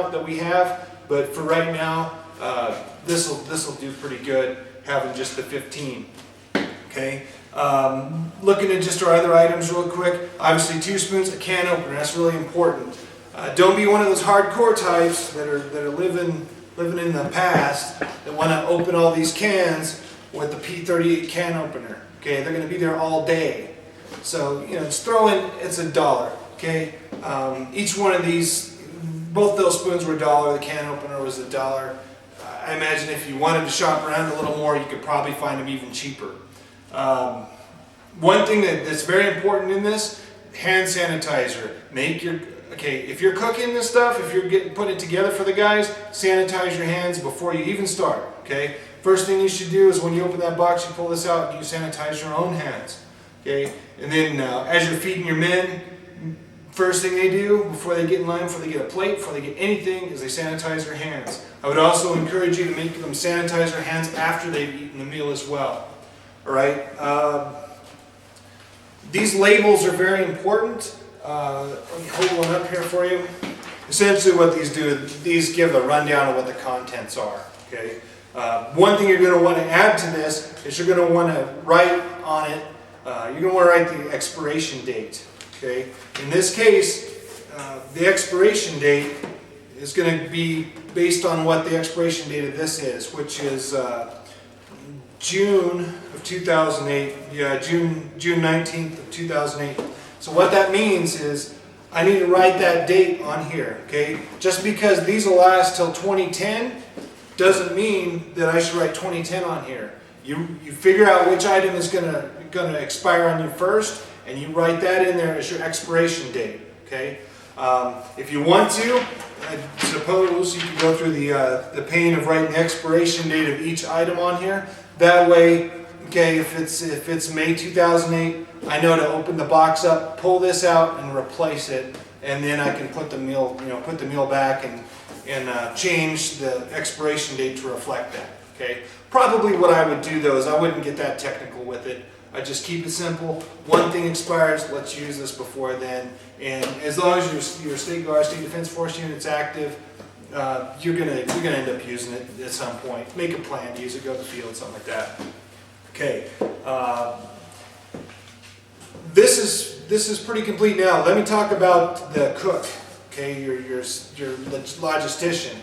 count that we have, but for right now, this'll do pretty good having just the 15. Okay. Looking at just our other items real quick. Obviously, 2 spoons, a can opener. That's really important. Don't be one of those hardcore types that are living in the past that want to open all these cans with the P38 can opener. Okay, they're going to be there all day. So just throw in. It's $1. Okay, each one of these, both those spoons were $1. The can opener was $1. I imagine if you wanted to shop around a little more, you could probably find them even cheaper. One thing that's very important in this, hand sanitizer. If you're cooking this stuff, if you're putting it together for the guys, sanitize your hands before you even start. Okay. First thing you should do is when you open that box, you pull this out and you sanitize your own hands. Okay. And then as you're feeding your men, first thing they do before they get in line, before they get a plate, before they get anything, is they sanitize their hands. I would also encourage you to make them sanitize their hands after they've eaten the meal as well. All right. These labels are very important. Let me hold one up here for you. Essentially what these do, these give a rundown of what the contents are. Okay. One thing you're going to want to add to this is you're going to want to write on it, you're going to want to write the expiration date. Okay. In this case, the expiration date is going to be based on what the expiration date of this is, which is June of 2008. Yeah, June 19th of 2008. So what that means is I need to write that date on here. Okay. Just because these will last till 2010 doesn't mean that I should write 2010 on here. You figure out which item is gonna expire on you first, and you write that in there as your expiration date. Okay. If you want to, I suppose you can go through the pain of writing the expiration date of each item on here. That way, okay, if it's May 2008, I know to open the box up, pull this out, and replace it, and then I can put the meal back and change the expiration date to reflect that. Okay. Probably what I would do though is I wouldn't get that technical with it. I just keep it simple. One thing expires, let's use this before then. And as long as your State Guard, State Defense Force unit's active, you're gonna end up using it at some point. Make a plan to use it, go to the field, something like that. Okay. This is pretty complete now. Let me talk about the cook. Okay, your logistician.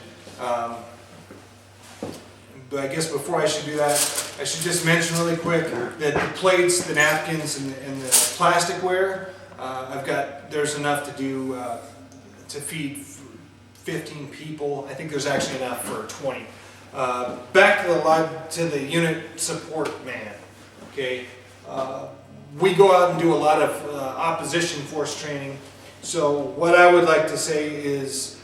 But I guess before I should do that, I should just mention really quick that the plates, the napkins, and the plasticware, there's enough to do to feed 15 people. I think there's actually enough for 20. Back to the unit support man. Okay, we go out and do a lot of opposition force training. So what I would like to say is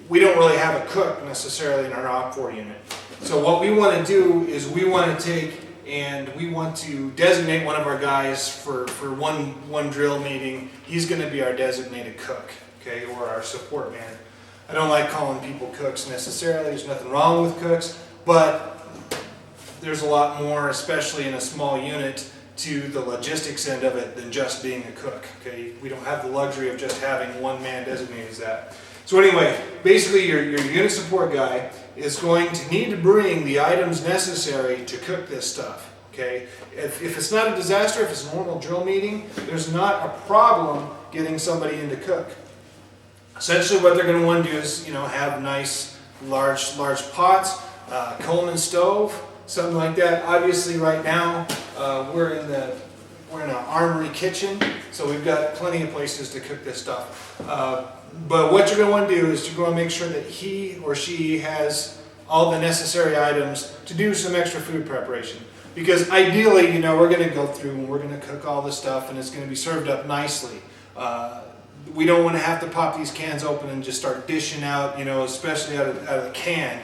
we don't really have a cook necessarily in our OPFOR unit. So what we want to do is we want to take and we want to designate one of our guys for one drill meeting. He's going to be our designated cook, okay, or our support man. I don't like calling people cooks necessarily. There's nothing wrong with cooks, but there's a lot more, especially in a small unit, to the logistics end of it than just being a cook. Okay, we don't have the luxury of just having one man designated as that. So anyway, basically your unit support guy is going to need to bring the items necessary to cook this stuff. Okay, if it's not a disaster, if it's a normal drill meeting, there's not a problem getting somebody in to cook. Essentially, what they're going to want to do is have nice large pots, Coleman stove, something like that. Obviously, right now we're in an armory kitchen, so we've got plenty of places to cook this stuff. But what you're going to want to do is you're going to make sure that he or she has all the necessary items to do some extra food preparation. Because ideally, we're going to go through and we're going to cook all this stuff and it's going to be served up nicely. We don't want to have to pop these cans open and just start dishing out, especially out of the can,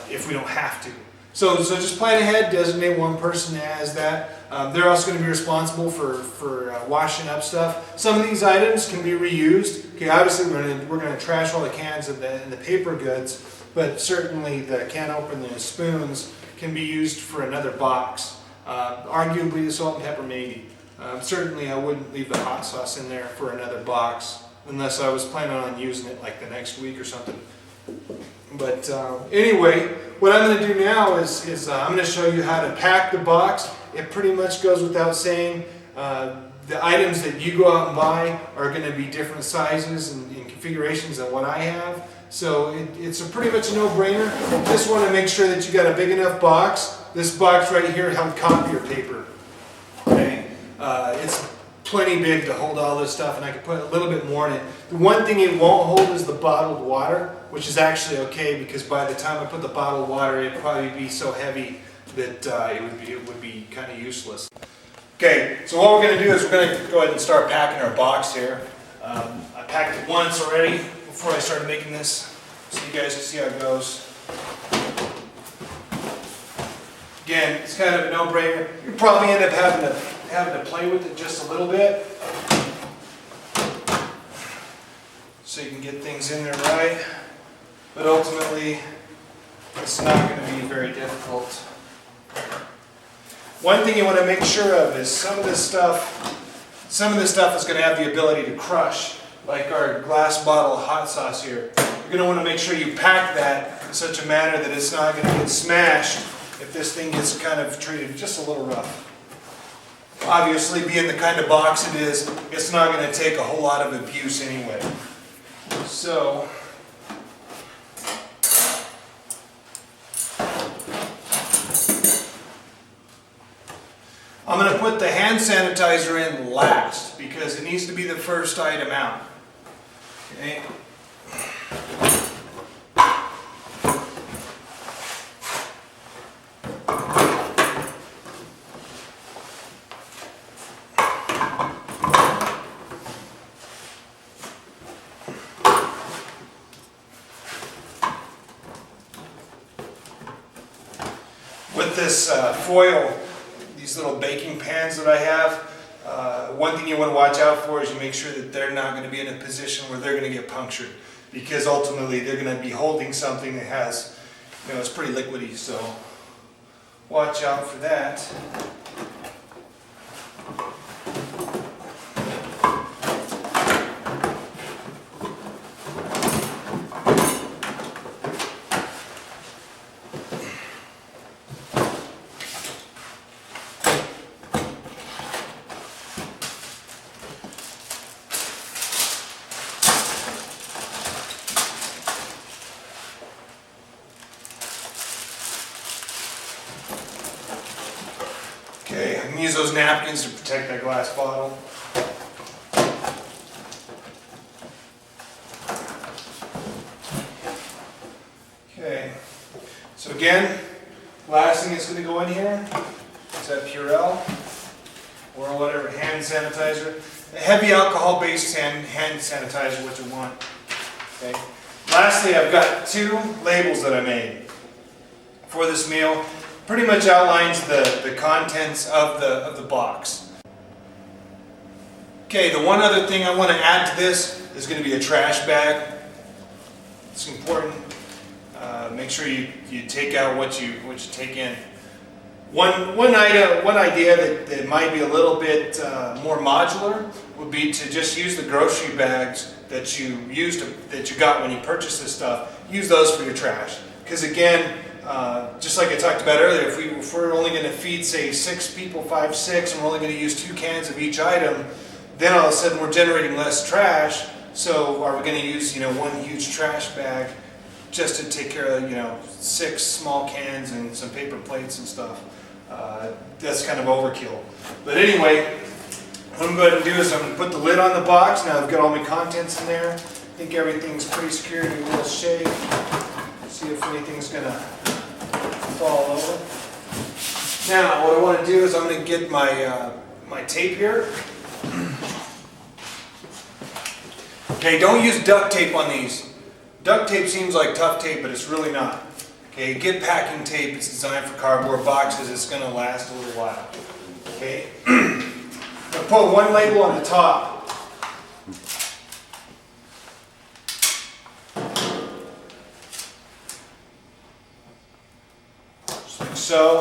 if we don't have to. So just plan ahead, designate one person as that. They're also going to be responsible for washing up stuff. Some of these items can be reused. Okay, obviously we're going to trash all the cans and the paper goods, but certainly the can opener and the spoons can be used for another box. Arguably the salt and pepper maybe. Certainly I wouldn't leave the hot sauce in there for another box unless I was planning on using it like the next week or something. But anyway, what I'm going to do now is I'm going to show you how to pack the box. It pretty much goes without saying. The items that you go out and buy are going to be different sizes and configurations than what I have. So it's a pretty much a no-brainer. Just want to make sure that you got a big enough box. This box right here held copier paper. Okay, it's plenty big to hold all this stuff, and I can put a little bit more in it. The one thing it won't hold is the bottled water, which is actually okay because by the time I put the bottled water, it'd probably be so heavy that it would be kind of useless. Okay, so what we're going to do is we're going to go ahead and start packing our box here. I packed it once already before I started making this, so you guys can see how it goes. Again, it's kind of a no-brainer. You probably end up having to play with it just a little bit, so you can get things in there right. But ultimately, it's not going to be very difficult. One thing you want to make sure of is some of this stuff is going to have the ability to crush, like our glass bottle of hot sauce here. You're going to want to make sure you pack that in such a manner that it's not going to get smashed if this thing gets kind of treated just a little rough. Obviously, being the kind of box it is, it's not going to take a whole lot of abuse anyway. So, I'm going to put the hand sanitizer in last because it needs to be the first item out. Okay. With this foil, these little baking pans that I have, one thing you want to watch out for is you make sure that they're not going to be in a position where they're going to get punctured, because ultimately they're going to be holding something that has, it's pretty liquidy, so watch out for that. Okay, I can use those napkins to protect that glass bottle. Okay, so again, last thing that's going to go in here is that Purell or whatever hand sanitizer. A heavy alcohol-based hand sanitizer, what you want. Okay. Lastly, I've got 2 labels that I made for this meal. Pretty much outlines the contents of the box. Okay, the one other thing I want to add to this is going to be a trash bag. It's important. Make sure you take out what you take in. One idea that might be a little bit more modular would be to just use the grocery bags that you got when you purchased this stuff. Use those for your trash, because again, just like I talked about earlier, if we're only going to feed, say, 6 people, 5, 6, and we're only going to use 2 cans of each item, then all of a sudden we're generating less trash. So are we going to use, one huge trash bag just to take care of, 6 small cans and some paper plates and stuff? That's kind of overkill. But anyway, what I'm going to do is I'm going to put the lid on the box. Now I've got all my contents in there. I think everything's pretty secure. Give it a little shake. See if anything's going to fall over. Now what I want to do is I'm going to get my tape here. Okay, don't use duct tape on these. Duct tape seems like tough tape, but it's really not. Okay, get packing tape. It's designed for cardboard boxes. It's going to last a little while. Okay, I'm going to put one label on the top. Like so.